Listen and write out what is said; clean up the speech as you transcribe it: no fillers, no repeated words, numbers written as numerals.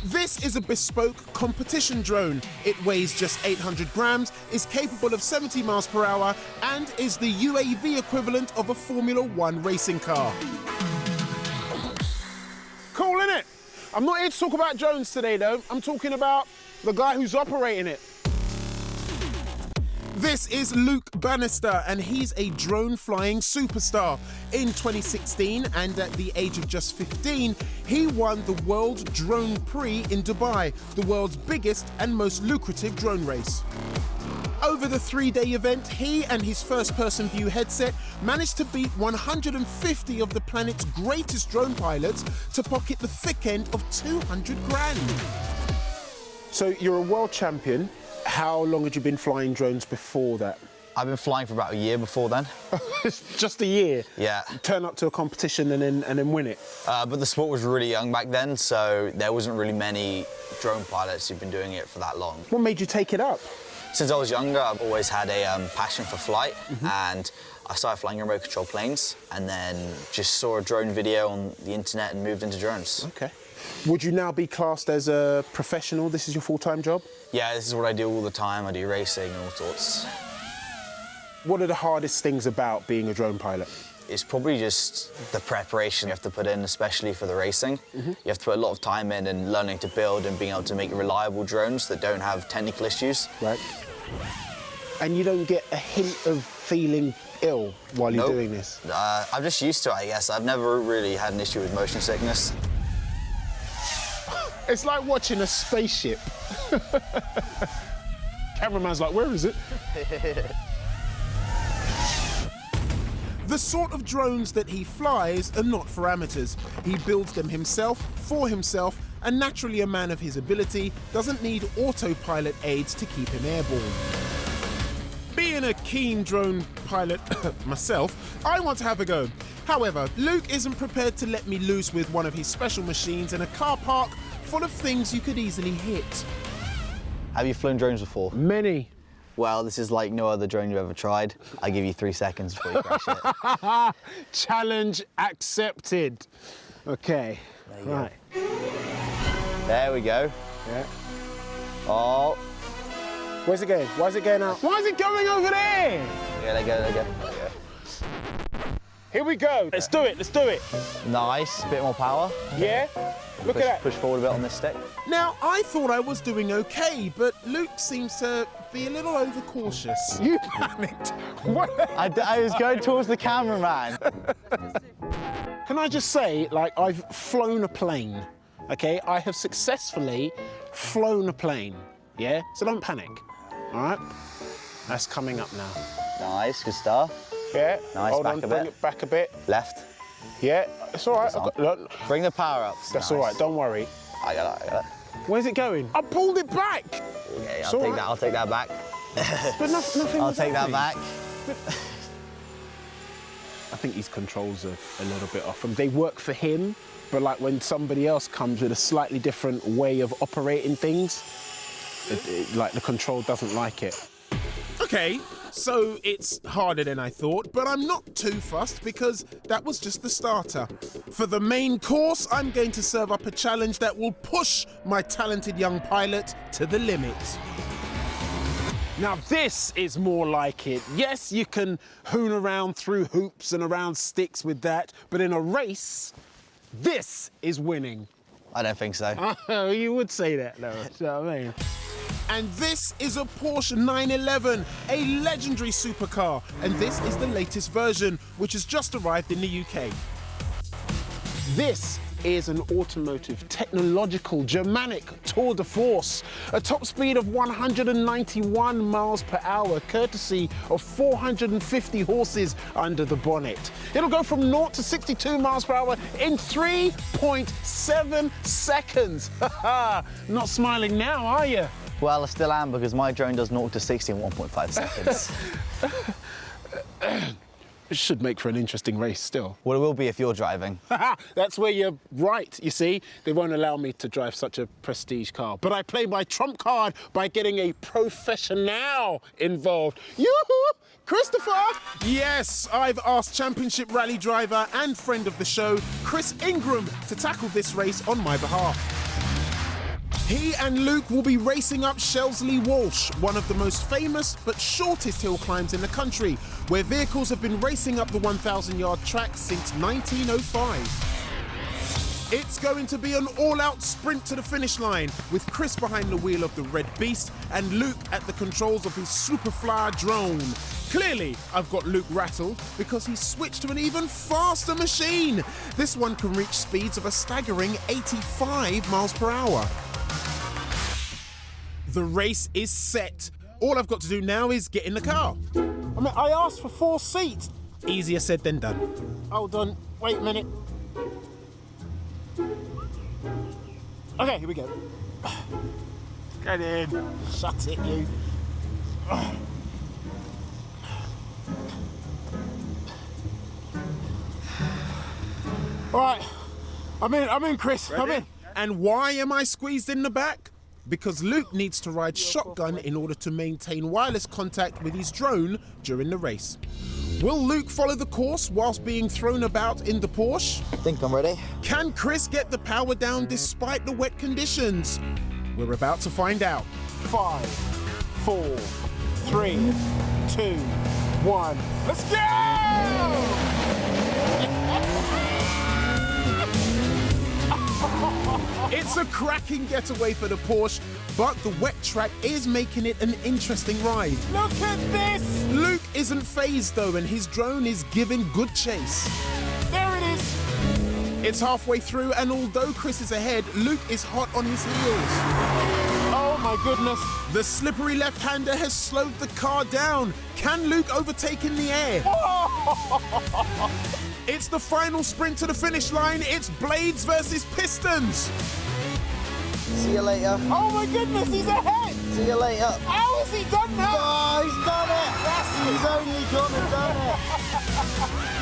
This is a bespoke competition drone. It weighs just 800 grams, is capable of 70 miles per hour, and is the UAV equivalent of a Formula One racing car. Cool, innit? I'm not here to talk about drones today, though. I'm talking about the guy who's operating it. This is Luke Bannister, and he's a drone flying superstar. In 2016, and at the age of just 15, he won the World Drone Prix in Dubai, the world's biggest and most lucrative drone race. Over the 3-day event, he and his first-person view headset managed to beat 150 of the planet's greatest drone pilots to pocket the thick end of 200 grand. So you're a world champion. How long had you been flying drones before that? I've been flying for about a year before then. Just a year? Yeah. Turn up to a competition and then win it? But the sport was really young back then, so there wasn't really many drone pilots who've been doing it for that long. What made you take it up? Since I was younger, I've always had a passion for flight, and I started flying remote control planes, and then just saw a drone video on the internet and moved into drones. Okay. Would you now be classed as a professional? This is your full-time job? Yeah, this is what I do all the time. I do racing and all sorts. What are the hardest things about being a drone pilot? It's probably just the preparation you have to put in, especially for the racing. You have to put a lot of time in and learning to build and being able to make reliable drones that don't have technical issues. Right. And you don't get a hint of feeling ill while you're doing this? I'm just used to it, I guess. I've never really had an issue with motion sickness. It's like watching a spaceship. Cameraman's like, where is it? The sort of drones that he flies are not for amateurs. He builds them himself, for himself, and naturally a man of his ability doesn't need autopilot aids to keep him airborne. Being a keen drone pilot myself, I want to have a go. However, Luke isn't prepared to let me loose with one of his special machines in a car park full of things you could easily hit. Have you flown drones before? Many. Well, this is like no other drone you've ever tried. I give you 3 seconds before you crash it. Challenge accepted. Okay. There you go. There we go. Yeah. Oh. Where's it going? Why is it going out? Why is it going over there? Yeah, there you go, there you go. There you go. Here we go. Let's do it. Let's do it. Nice. Bit more power. Yeah. Look at that. Push forward a bit on this stick. Now, I thought I was doing okay, but Luke seems to be a little overcautious. You panicked. What? I was going towards the cameraman. Can I just say, like, I've flown a plane, okay? I have successfully flown a plane, yeah? So don't panic, all right? That's coming up now. Nice, good stuff. Yeah. Nice, Hold back on, a bring bit. it back a bit. Left. Yeah, it's all right. Look, Bring the power up. that's Nice. all right, don't worry. I got it, I got it. Where's it going? I pulled it back. Okay, all right. I'll take that back. But nothing I'll was take that happening. back. I think his controls are a little bit off. They work for him, but like when somebody else comes with a slightly different way of operating things, like the control doesn't like it. Okay, so it's harder than I thought, but I'm not too fussed because that was just the starter. For the main course, I'm going to serve up a challenge that will push my talented young pilot to the limit. Now this is more like it. Yes, you can hoon around through hoops and around sticks with that, but in a race, this is winning. I don't think so. Oh, you would say that, though. You know what I mean? And this is a Porsche 911, a legendary supercar. And this is the latest version, which has just arrived in the UK. This is an automotive, technological, Germanic tour de force. A top speed of 191 miles per hour, courtesy of 450 horses under the bonnet. It'll go from 0 to 62 miles per hour in 3.7 seconds. Not smiling now, are you? Well, I still am because my drone does 0 to 60 in 1.5 seconds. It should make for an interesting race still. Well, it will be if you're driving. That's where you're right, you see. They won't allow me to drive such a prestige car. But I play my trump card by getting a professional involved. Yoo-hoo! Christopher! Yes, I've asked championship rally driver and friend of the show, Chris Ingram, to tackle this race on my behalf. He and Luke will be racing up Shelsley Walsh, one of the most famous but shortest hill climbs in the country, where vehicles have been racing up the 1,000-yard track since 1905. It's going to be an all-out sprint to the finish line, with Chris behind the wheel of the Red Beast and Luke at the controls of his Superfly drone. Clearly, I've got Luke rattled because he's switched to an even faster machine. This one can reach speeds of a staggering 85 miles per hour. The race is set. All I've got to do now is get in the car. I asked for 4 seats. Easier said than done. Hold on, wait a minute. Okay, here we go. Get in. Shut it, you. All right, I'm in, Chris. Ready? I'm in. And why am I squeezed in the back? Because Luke needs to ride shotgun in order to maintain wireless contact with his drone during the race. Will Luke follow the course whilst being thrown about in the Porsche? I think I'm ready. Can Chris get the power down despite the wet conditions? We're about to find out. 5, 4, 3, 2, 1. Let's go! It's a cracking getaway for the Porsche, but the wet track is making it an interesting ride. Look at this! Luke isn't phased though, and his drone is giving good chase. There it is! It's halfway through, and although Chris is ahead, Luke is hot on his heels. Oh my goodness. The slippery left-hander has slowed the car down. Can Luke overtake in the air? It's the final sprint to the finish line. It's blades versus pistons. See you later. Oh my goodness, he's ahead. See you later. How has he done that? Oh, he's done it. That's He's only gone and done it.